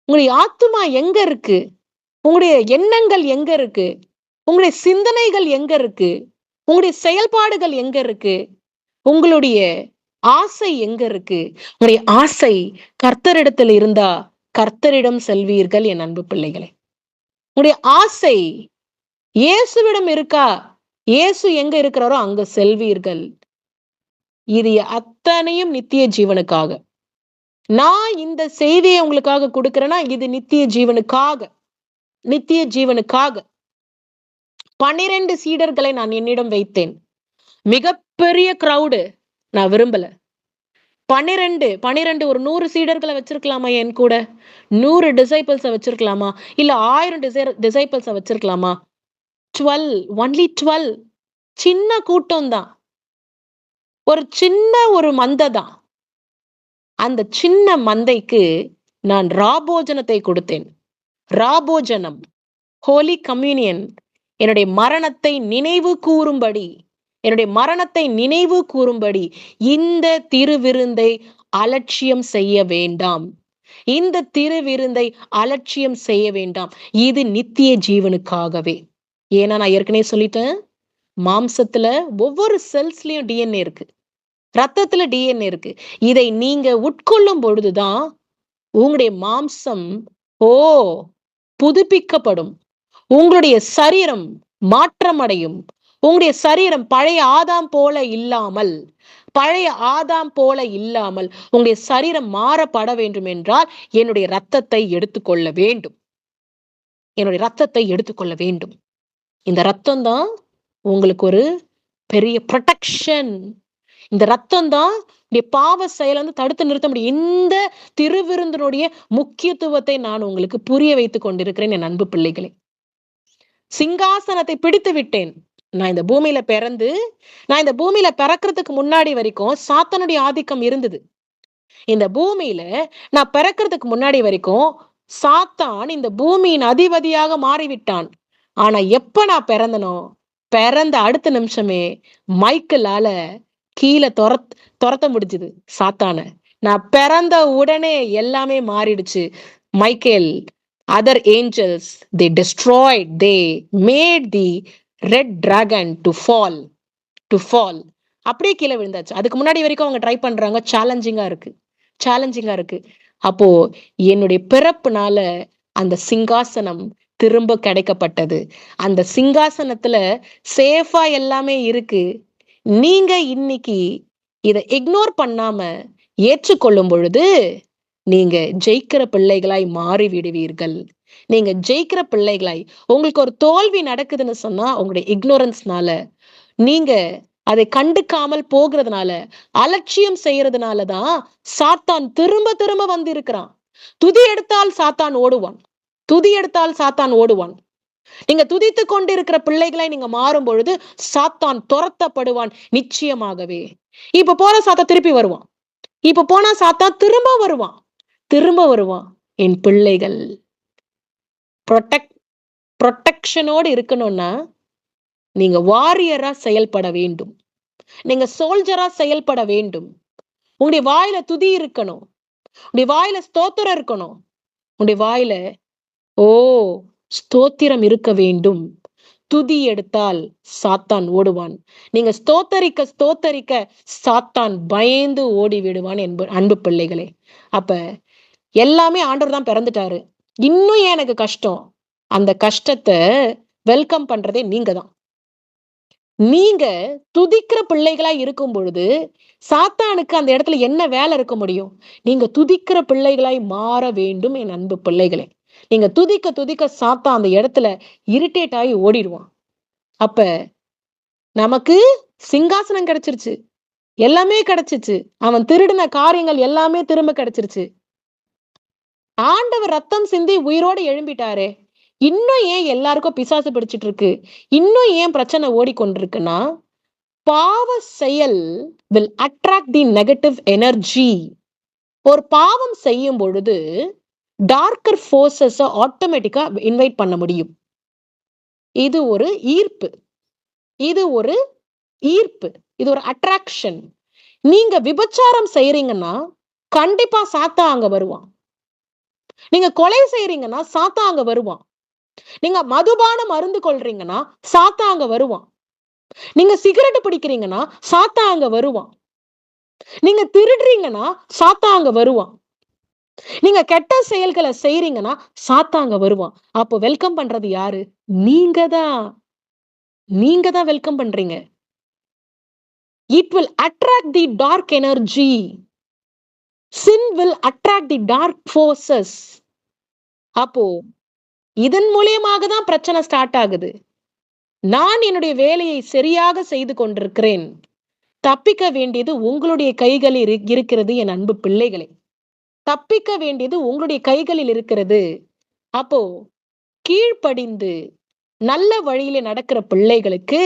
உங்களுடைய ஆத்துமா எங்க இருக்கு? உங்களுடைய எண்ணங்கள் எங்க இருக்கு? உங்களுடைய சிந்தனைகள் எங்க இருக்கு? உங்களுடைய செயல்பாடுகள் எங்க இருக்கு? உங்களுடைய ஆசை எங்க இருக்கு? உங்களுடைய ஆசை கர்த்தரிடத்தில் இருந்தா கர்த்தரிடம் செல்வீர்கள் என் அன்பு பிள்ளைகளே. உங்களுடைய ஆசை இயேசுவிடம் இருக்கா? இயேசு எங்க இருக்கிறாரோ அங்க செல்வீர்கள். இது அத்தனையும் நித்திய ஜீவனுக்காக. நான் இந்த செய்தியை உங்களுக்காக கொடுக்கிறேன்னா இது நித்திய ஜீவனுக்காக. நித்திய ஜீவனுக்காக 12 சீடர்களை நான் என்னிடம் வைத்தேன். மிகப்பெரிய கிரவுடு நான் விரும்பல. 12 ஒரு 100 சீடர்களை வச்சிருக்கலாமா? என் கூட 100 டிசைபிள்ஸை வச்சிருக்கலாமா? இல்ல 1000 டிசைபிள்ஸை வச்சிருக்கலாமா? 12, only 12. சின்ன கூட்டம் தான், ஒரு சின்ன ஒரு மந்தை தான். அந்த சின்ன மந்தைக்கு நான் ராபோஜனத்தை கொடுத்தேன். ராபோஜனம், ஹோலி கம்யூனியன், என்னுடைய மரணத்தை நினைவு கூறும்படி, என்னுடைய மரணத்தை நினைவு கூறும்படி இந்த திருவிருந்தை அலட்சியம் செய்ய வேண்டாம். இந்த திருவிருந்தை அலட்சியம் செய்ய வேண்டாம். இது நித்திய ஜீவனுக்காகவே. ஏன்னா நான் ஏற்கனவே சொல்லிட்டேன், மாம்சத்துல ஒவ்வொரு செல்ஸ்லயும் டிஎன்ஏ இருக்கு, ரத்தத்துல டிஎன்ஏ இருக்கு. இதை நீங்க உட்கொள்ளும் பொழுதுதான் உங்களுடைய மாம்சம் புதுப்பிக்கப்படும். உங்களுடைய சரீரம் மாற்றம் அடையும். உங்களுடைய சரீரம் பழைய ஆதாம் போல இல்லாமல் உங்களுடைய சரீரம் மாறப்பட வேண்டும் என்றால் என்னுடைய ரத்தத்தை எடுத்துக்கொள்ள வேண்டும். என்னுடைய ரத்தத்தை எடுத்துக்கொள்ள வேண்டும். இந்த ரத்தம் தான் உங்களுக்கு ஒரு பெரிய ப்ரொடெக்ஷன். இந்த ரத்தம் தான் பாவ செயலை வந்து தடுத்து நிறுத்த முடியும். இந்த திருவிருந்தினுடைய முக்கியத்துவத்தை நான் உங்களுக்கு புரிய வைத்துக் கொண்டிருக்கிறேன் என் அன்பு பிள்ளைகளே. சிங்காசனத்தை பிடித்து விட்டேன். நான் இந்த பூமியில பிறக்கிறதுக்கு முன்னாடி வரைக்கும் சாத்தானுடைய ஆதிக்கம் இருந்தது. இந்த பூமியில நான் பிறக்கிறதுக்கு முன்னாடி வரைக்கும் சாத்தான் இந்த பூமியின் அதிபதியாக மாறிவிட்டான். ஆனா எப்ப நான் பிறந்த அடுத்த நிமிஷமே மைக்கேலால கீழே துரத்த முடிஞ்சுது சாத்தான. நான் பிறந்த உடனே எல்லாமே மாறிடுச்சு. Michael, other angels, they destroyed, they made the red dragon to fall. அப்படியே கீழே விழுந்தாச்சு. அதுக்கு முன்னாடி வரைக்கும் அவங்க ட்ரை பண்றாங்க. சேலஞ்சிங்கா இருக்கு. அப்போ என்னுடைய பிறப்புனால அந்த சிங்காசனம் திரும்ப கிடைக்கப்பட்டது. அந்த சிங்காசனத்துல சேஃபா எல்லாமே இருக்கு. நீங்க இன்னைக்கு இதை இக்னோர் பண்ணாம ஏற்றுக்கொள்ளும் பொழுது நீங்க ஜெயிக்கிற பிள்ளைகளாய் மாறி விடுவீர்கள். நீங்க ஜெயிக்கிற பிள்ளைகளாய், உங்களுக்கு ஒரு தோல்வி நடக்குதுன்னு சொன்னா உங்களுடைய இக்னோரன்ஸ்னால, நீங்க அதை கண்டுக்காமல் போகிறதுனால, அலட்சியம் செய்யறதுனாலதான் சாத்தான் திரும்ப திரும்ப வந்து இருக்கிறான். துதி எடுத்தால் சாத்தான் ஓடுவான். நீங்க துதித்து கொண்டிருக்கிற பிள்ளைகளை நீங்க மாறும் பொழுது சாத்தான் துரத்தப்படுவான் நிச்சயமாகவே. இப்ப போன சாத்தான் திருப்பி வருவான். இப்ப போனா சாத்தான் திரும்ப வருவான். என் பிள்ளைகள் ப்ரொடெக்ஷனோடு இருக்கணும்னா நீங்க வாரியரா செயல்பட வேண்டும். நீங்க சோல்ஜரா செயல்பட வேண்டும். உங்களுடைய வாயில துதி இருக்கணும். உங்களுடைய வாயில ஸ்தோத்திரம் இருக்கணும். உங்களுடைய வாயில ஸ்தோத்திரம் இருக்க வேண்டும். துதி எடுத்தால் சாத்தான் ஓடுவான். நீங்க ஸ்தோத்தரிக்க சாத்தான் பயந்து ஓடி விடுவான் அன்பு பிள்ளைகளே. அப்ப எல்லாமே ஆண்டவர் தான் பிறந்துட்டாரு. இன்னும் ஏன் எனக்கு கஷ்டம்? அந்த கஷ்டத்தை வெல்கம் பண்றதே நீங்க தான். நீங்க துதிக்கிற பிள்ளைகளா இருக்கும் பொழுது சாத்தானுக்கு அந்த இடத்துல என்ன வேலை இருக்க முடியும்? நீங்க துதிக்கிற பிள்ளைகளாய் மாற வேண்டும் என் அன்பு பிள்ளைகளே. நீங்க துதிக்க சாத்தான் அந்த இடத்துல இரிட்டேட் ஆகி ஓடிடுவான். அப்ப நமக்கு சிங்காசனம் கிடைச்சிருச்சு, எல்லாமே கிடைச்சிச்சு. அவன் திருடின காரியங்கள் எல்லாமே திரும்ப கிடைச்சிருச்சு. ஆண்டவர் ரத்தம் சிந்தி உயிரோடு எழும்பிட்டாரே, இன்னும் ஏன் எல்லாருக்கும் பிசாசு பிடிச்சிட்டு இருக்கு? இன்னும் ஏன் பிரச்சனை ஓடிக்கொண்டிருக்குன்னா, பாவ செயல் will attract the negative energy. ஒரு பாவம் செய்யும் பொழுது டார்க்கர் ஃபோர்ஸஸ ஆட்டோமேட்டிக்கா இன்வைட் பண்ண முடியும். இது ஒரு ஈர்ப்பு. இது ஒரு ஈர்ப்பு. இது ஒரு அட்ராக்ஷன். நீங்க விபச்சாரம் செய்றீங்கன்னா, கண்டிப்பா சாத்தான் அங்க வருவான். நீங்க கொலை செய்றீங்கன்னா, சாத்தான் அங்க வருவான். நீங்க மதுபானம் அருந்து கொள்றீங்கன்னா, சாத்தான் அங்க வருவான். நீங்க சிகரெட் பிடிக்கிறீங்கன்னா, சாத்தான் அங்க வருவான். நீங்க திருடுறீங்கன்னா, சாத்தான் அங்க வருவான். நீங்க கெட்ட செயல்கள செய்றீங்கன்னா, சாத்தான் அங்க வருவான். அப்போ வெல்கம் பண்றது யாரு? நீங்க தான். நீங்க தான் வெல்கம் பண்றீங்க. It will attract the dark energy. Sin will attract the dark forces. அப்போ இதன் மூலியமாக தான் பிரச்சனை ஸ்டார்ட் ஆகுது. நான் என்னுடைய வேலையை சரியாக செய்து கொண்டிருக்கிறேன். தப்பிக்க வேண்டியது உங்களுடைய கைகளில் இருக்கிறது என் அன்பு பிள்ளைகளே. தப்பிக்க வேண்டியது உங்களுடைய கைகளில் இருக்கிறது. அப்போ கீழ்ப்படிந்து நல்ல வழியில நடக்கிற பிள்ளைகளுக்கு,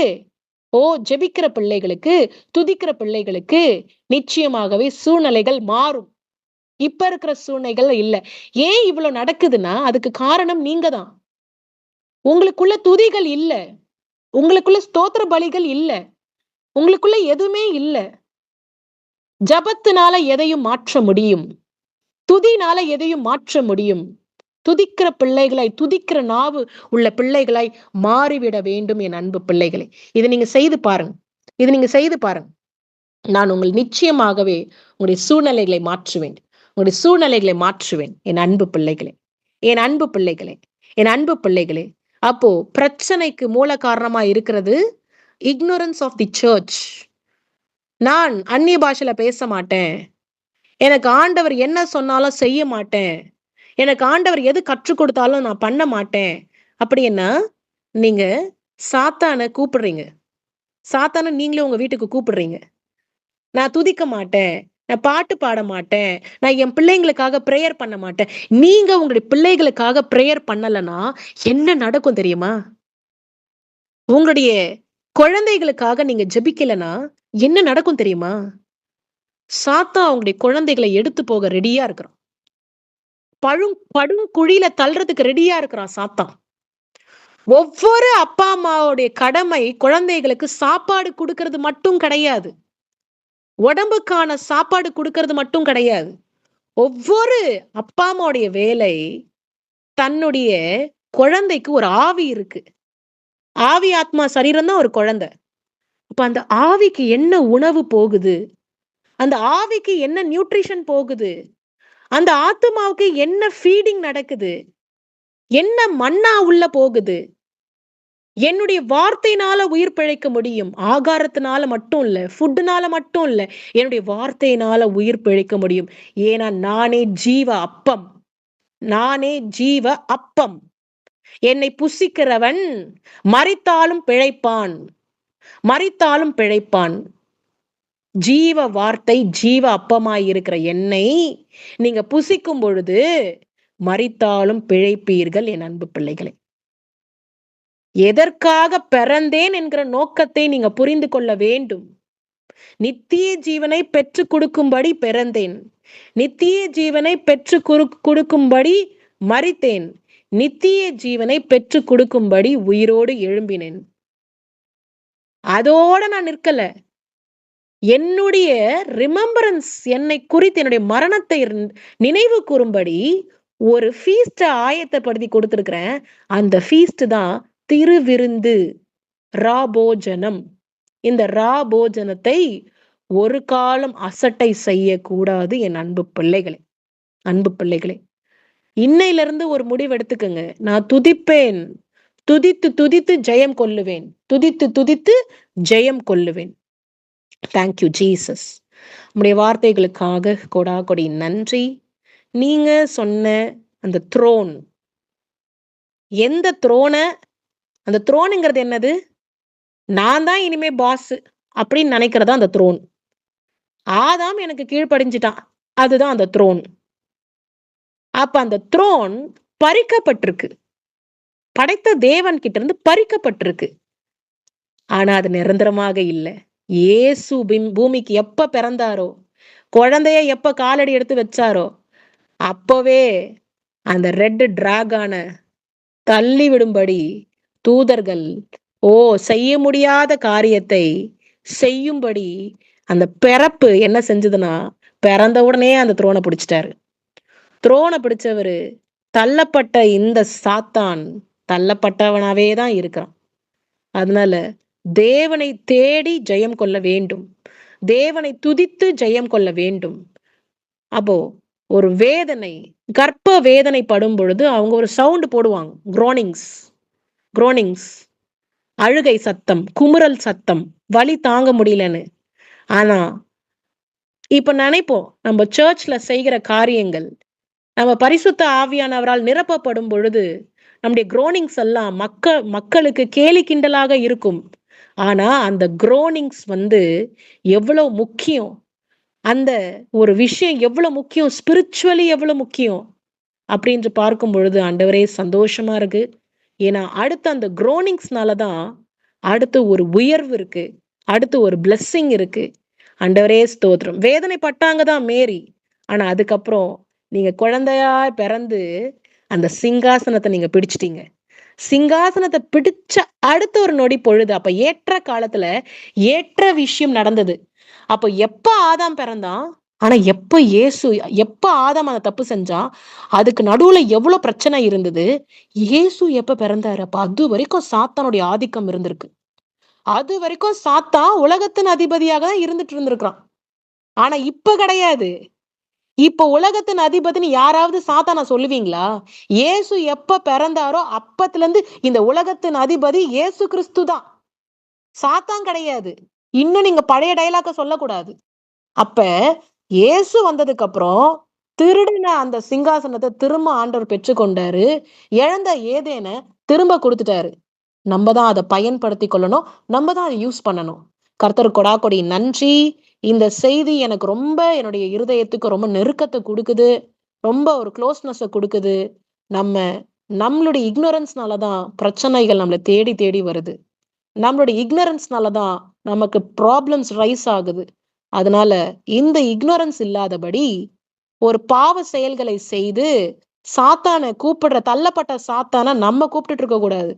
ஜெபிக்கிற பிள்ளைகளுக்கு, துதிக்கிற பிள்ளைகளுக்கு நிச்சயமாகவே சூழ்நிலைகள் மாறும். இப்ப இருக்கிற சூழ்நிலைகள் இல்ல. ஏன் இவ்வளவு நடக்குதுன்னா, அதுக்கு காரணம் நீங்க தான். உங்களுக்குள்ள துதிகள் இல்ல. உங்களுக்குள்ள ஸ்தோத்திர பலிகள் இல்ல. உங்களுக்குள்ள எதுவுமே இல்ல. ஜபத்தினால எதையும் மாற்ற முடியும். துதினால எதையும் மாற்ற முடியும். துதிக்கிற பிள்ளைகளாய், துதிக்கிற நாவு உள்ள பிள்ளைகளாய் மாறிவிட வேண்டும் என் அன்பு பிள்ளைகளே. இதை நீங்க செய்து பாருங்க. இதை நீங்க செய்து பாருங்க. நான் உங்கள் நிச்சயமாகவே உங்களுடைய சூழ்நிலைகளை மாற்றுவேன். உங்களுடைய சூழ்நிலைகளை மாற்றுவேன் என் அன்பு பிள்ளைகளே. என் அன்பு பிள்ளைகளே. என் அன்பு பிள்ளைகளே. அப்போ பிரச்சனைக்கு மூல காரணமா இருக்கிறது ignorance of the church. நான் அந்நிய பாஷையில பேச மாட்டேன். எனக்கு ஆண்டவர் என்ன சொன்னாலும் செய்ய மாட்டேன். எனக்கு ஆண்டவர் எது கற்றுக் கொடுத்தாலும் நான் பண்ண மாட்டேன். அப்படின்னா நீங்க சாத்தானை கூப்பிடுறீங்க. சாத்தானை நீங்களே உங்க வீட்டுக்கு கூப்பிடுறீங்க. நான் துதிக்க மாட்டேன். நான் பாட்டு பாட மாட்டேன். நான் என் பிள்ளைங்களுக்காக பிரேயர் பண்ண மாட்டேன். நீங்க உங்களுடைய பிள்ளைகளுக்காக பிரேயர் பண்ணலன்னா என்ன நடக்கும் தெரியுமா? உங்களுடைய குழந்தைகளுக்காக நீங்க ஜெபிக்கலனா என்ன நடக்கும் தெரியுமா? சாத்தான் அவங்களுடைய குழந்தைகளை எடுத்து போக ரெடியா இருக்கிறான். படும் குழியில தள்ளுறதுக்கு ரெடியா இருக்கிறான் சாத்தான். ஒவ்வொரு அப்பா அம்மாவுடைய கடமை குழந்தைகளுக்கு சாப்பாடு கொடுக்கிறது மட்டும் கிடையாது. உடம்புக்கான சாப்பாடு கொடுக்கிறது மட்டும் கிடையாது. ஒவ்வொரு அப்பா அம்மாவுடைய வேலை தன்னுடைய குழந்தைக்கு ஒரு ஆவி இருக்கு. ஆவி ஆத்மா சரீரம் தான் ஒரு குழந்தை. அப்ப அந்த ஆவிக்கு என்ன உணவு போகுது? அந்த ஆவிக்கு என்ன நியூட்ரிஷன் போகுது? அந்த ஆத்மாவுக்கு என்ன ஃபீடிங் நடக்குது? என்ன மன்னா உள்ள போகுது? என்னுடைய வார்த்தையினால உயிர் பிழைக்க முடியும். ஆகாரத்தினால மட்டும் இல்ல, ஃபுட்னால மட்டும் இல்ல. என்னுடைய வார்த்தையினால உயிர் பிழைக்க முடியும். ஏன்னா நானே ஜீவ அப்பம். நானே ஜீவ அப்பம். என்னை புசிக்கிறவன் மரித்தாலும் பிழைப்பான். மரித்தாலும் பிழைப்பான். ஜீவ வார்த்தை ஜீவ அப்பமாய் இருக்கிற என்னை நீங்க புசிக்கும் பொழுது மரித்தாலும் பிழைப்பீர்கள் என் அன்பு பிள்ளைகளை. எதற்காக பிறந்தேன் என்கிற நோக்கத்தை நீங்க புரிந்து கொள்ள வேண்டும். நித்திய ஜீவனை பெற்று கொடுக்கும்படி பிறந்தேன். நித்திய ஜீவனை பெற்று கொடுக்கும்படி மரித்தேன். நித்திய ஜீவனை பெற்று கொடுக்கும்படி உயிரோடு எழும்பினேன். அதோட நான் நிற்கல. என்னுடைய ரிமெம்பரன்ஸ், என்னை குறித்து என்னுடைய மரணத்தை நினைவு கூறும்படி ஒரு ஃபீஸ்ட ஆயத்தப்படுத்தி கொடுத்திருக்கிறேன். அந்த ஃபீஸ்ட் தான் திருவிருந்து, ராபோஜனம். இந்த ராபோஜனத்தை ஒரு காலம் அசட்டை செய்யக்கூடாது என் அன்பு பிள்ளைகளே. அன்பு பிள்ளைகளே, இன்னையிலிருந்து ஒரு முடிவு எடுத்துக்கங்க. நான் துதிப்பேன். துதித்து துதித்து ஜெயம் கொள்ளுவேன். துதித்து துதித்து ஜெயம் கொள்ளுவேன். Thank you Jesus. உம்முடைய வார்த்தைகளுக்காக கொடா கொடி நன்றி. நீங்க சொன்ன அந்த த்ரோன், எந்த த்ரோன, அந்த த்ரோனுங்கிறது என்னது? நான் தான் இனிமே பாஸ் அப்படின்னு நினைக்கிறதா அந்த த்ரோன். ஆதாம் எனக்கு கீழ்ப்படிஞ்சிட்டான், அதுதான் அந்த த்ரோன். அப்ப அந்த த்ரோன் பறிக்கப்பட்டிருக்கு, படைத்த தேவன் கிட்ட இருந்து பறிக்கப்பட்டிருக்கு. ஆனா அது நிரந்தரமாக இல்லை. இயேசு பூமிக்கு எப்ப பிறந்தாரோ, குழந்தைய எப்ப காலடி எடுத்து வச்சாரோ, அப்பவே அந்த ரெட் டிராகான தள்ளி விடும்படி தூதர்கள் செய்ய முடியாத காரியத்தை செய்யும்படி அந்த பிறப்பு என்ன செஞ்சதுன்னா, பிறந்த உடனே அந்த த்ரோனை பிடிச்சிட்டாரு. த்ரோனை பிடிச்சவரு தள்ளப்பட்ட இந்த சாத்தான் தள்ளப்பட்டவனாவே தான் இருக்கிறான். அதனால தேவனை தேடி ஜெயம் கொள்ள வேண்டும், தேவனை துதித்து ஜெயம் கொள்ள வேண்டும். அப்போ ஒரு வேதனை, கர்ப்ப வேதனை படும் பொழுது அவங்க ஒரு சவுண்ட் போடுவாங்க, குரோனிங்ஸ், அழுகை சத்தம், குமுறல் சத்தம், வலி தாங்க முடியலன்னு. ஆனா இப்ப நினைப்போம், நம்ம சர்ச்ல செய்கிற காரியங்கள், நம்ம பரிசுத்த ஆவியானவரால் நிரப்பப்படும் பொழுது நம்முடைய குரோனிங்ஸ் எல்லாம் மக்களுக்கு கேலி கிண்டலாக இருக்கும். ஆனா அந்த குரோனிங்ஸ் எவ்வளவு முக்கியம், அந்த ஒரு விஷயம் எவ்வளவு முக்கியம், ஸ்பிரிச்சுவலி எவ்வளவு முக்கியம் அப்படின்னு பார்க்கும் பொழுது ஆண்டவரே சந்தோஷமா இருக்கு. ஏன்னா அடுத்து அந்த குரோனிங்ஸ்னாலதான் அடுத்து ஒரு உயர்வு இருக்கு, அடுத்து ஒரு பிளெஸ்ஸிங் இருக்கு. ஆண்டவரே ஸ்தோத்திரம். வேதனை பட்டாங்கதான் மேரி. ஆனா அதுக்கப்புறம் நீங்க குழந்தையா பிறந்து அந்த சிங்காசனத்தை நீங்க பிடிச்சிட்டீங்க. சிங்காசனத்தை பிடிச்ச அடுத்த ஒரு நொடி பொழுது, அப்ப ஏற்ற காலத்துல ஏற்ற விஷயம் நடந்தது. அப்ப எப்ப ஆதாம் பிறந்தான், ஆனா எப்ப ஆதாம் அந்த தப்பு செஞ்சான், அதுக்கு நடுவுல எவ்வளவு பிரச்சனை இருந்தது. இயேசு எப்ப பிறந்தாரு, அப்ப அது வரைக்கும் சாத்தானுடைய ஆதிக்கம் இருந்திருக்கு. அது வரைக்கும் சாத்தான் உலகத்தின் அதிபதியாக தான் இருந்துட்டு இருந்திருக்கான். ஆனா இப்ப கிடையாது. இப்ப உலகத்தின் அதிபதினு யாராவது சாத்தான சொல்லுவீங்களா? இயேசு எப்ப பிறந்தாரோ அப்பத்துல இருந்து இந்த உலகத்தின் அதிபதி இயேசு கிறிஸ்து தான், சாத்தான் கிடையாது. இன்னும் நீங்க பழைய டைலாக்க சொல்லக்கூடாது. அப்ப இயேசு வந்ததுக்கு அப்புறம் திருடின அந்த சிங்காசனத்தை திரும்ப ஆண்டவர் பெற்றுக்கொண்டாரு. இழந்த ஏதேனை திரும்ப கொடுத்துட்டாரு. நம்ம தான் அதை பயன்படுத்தி கொள்ளணும், நம்ம தான் அதை யூஸ் பண்ணணும். கர்த்தர் கொடாக்கொடி நன்றி. இந்த செய்தி எனக்கு ரொம்ப என்னுடைய இருதயத்துக்கு ரொம்ப நெருக்கத்தை கொடுக்குது, ரொம்ப ஒரு க்ளோஸ்னஸை கொடுக்குது. நம்மளுடைய இக்னோரன்ஸ்னாலதான் பிரச்சனைகள் நம்மளை தேடி தேடி வருது. நம்மளுடைய இக்னரன்ஸ்னாலதான் நமக்கு ப்ராப்ளம்ஸ் ரைஸ் ஆகுது. அதனால இந்த இக்னோரன்ஸ் இல்லாதபடி ஒரு பாவ செயல்களை செய்து சாத்தானை கூப்பிடுற, தள்ளப்பட்ட சாத்தானை நம்ம கூப்பிட்டுட்டு இருக்க கூடாது.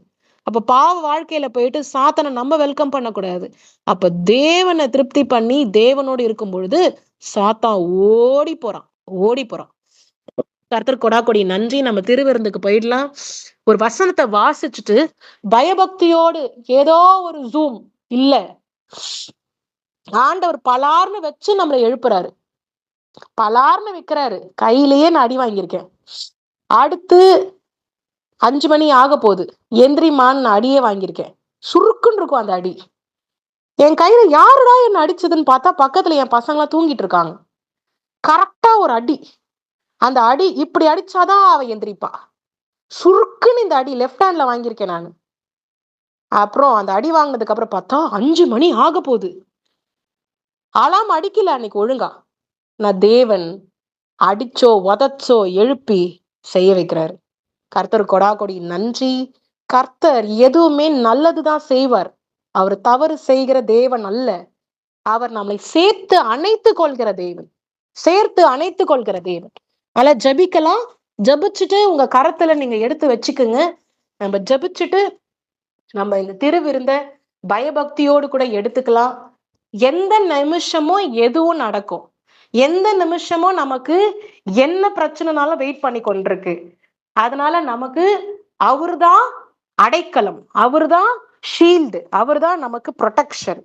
அப்ப பாவ வாழ்க்கையில போயிட்டு சாத்தானை நம்ம வெல்கம் பண்ணக்கூடாது. அப்ப தேவனை திருப்தி பண்ணி தேவனோடு இருக்கும் பொழுது சாத்தான் ஓடி போறான். கர்த்தர் கொடாக்கொடி நன்றி. நம்ம திருவிருந்துக்கு போயிடலாம். ஒரு வசனத்தை வாசிச்சுட்டு பயபக்தியோடு ஏதோ ஒரு ஜூம் இல்ல, ஆண்டவர் பலார்னு வச்சு நம்மளை எழுப்புறாரு, பலார்னு வைக்கிறாரு. கையிலேயே நான் அடி வாங்கியிருக்கேன். அடுத்து 5 மணி ஆக போகுது, எந்திரிமான் அடியே வாங்கியிருக்கேன். சுருக்குன்னு இருக்கும் அந்த அடி. என் கையில யாருடா என்ன அடிச்சதுன்னு பார்த்தா பக்கத்துல என் பசங்களாம் தூங்கிட்டு இருக்காங்க. கரெக்டா ஒரு அடி, அந்த அடி இப்படி அடிச்சாதான் அவ எந்திரிப்பா. சுருக்குன்னு இந்த அடி லெஃப்ட் ஹேண்ட்ல வாங்கியிருக்கேன் நான். அப்புறம் அந்த அடி வாங்கினதுக்கு அப்புறம் பார்த்தா 5 மணி ஆக போகுது. அலாம் அடிக்கல அன்னைக்கு ஒழுங்கா. நான் தேவன் அடிச்சோ உதச்சோ எழுப்பி செய்ய வைக்கிறாரு. கர்த்தர் கொடாக்கொடி நன்றி. கர்த்தர் எதுவுமே நல்லதுதான் செய்வார். அவர் தவறு செய்கிற தேவன் அல்ல. அவர் நம்மளை சேர்த்து அணைத்துக் கொள்கிற தேவன், சேர்த்து அணைத்துக் கொள்கிற தேவன். அதனால ஜபிக்கலாம். ஜபிச்சுட்டு உங்க கரத்துல நீங்க எடுத்து வச்சுக்குங்க. நம்ம ஜபிச்சுட்டு நம்ம இந்த திருவிருந்த பயபக்தியோடு கூட எடுத்துக்கலாம். எந்த நிமிஷமும் எதுவும் நடக்கும், எந்த நிமிஷமும் நமக்கு என்ன பிரச்சனைனாலும் வெயிட் பண்ணி கொண்டிருக்கு. அதனால நமக்கு அவர்தான் அடைக்கலம், அவர்தான் ஷீல்டு, அவர்தான் நமக்கு ப்ரொடெக்ஷன்.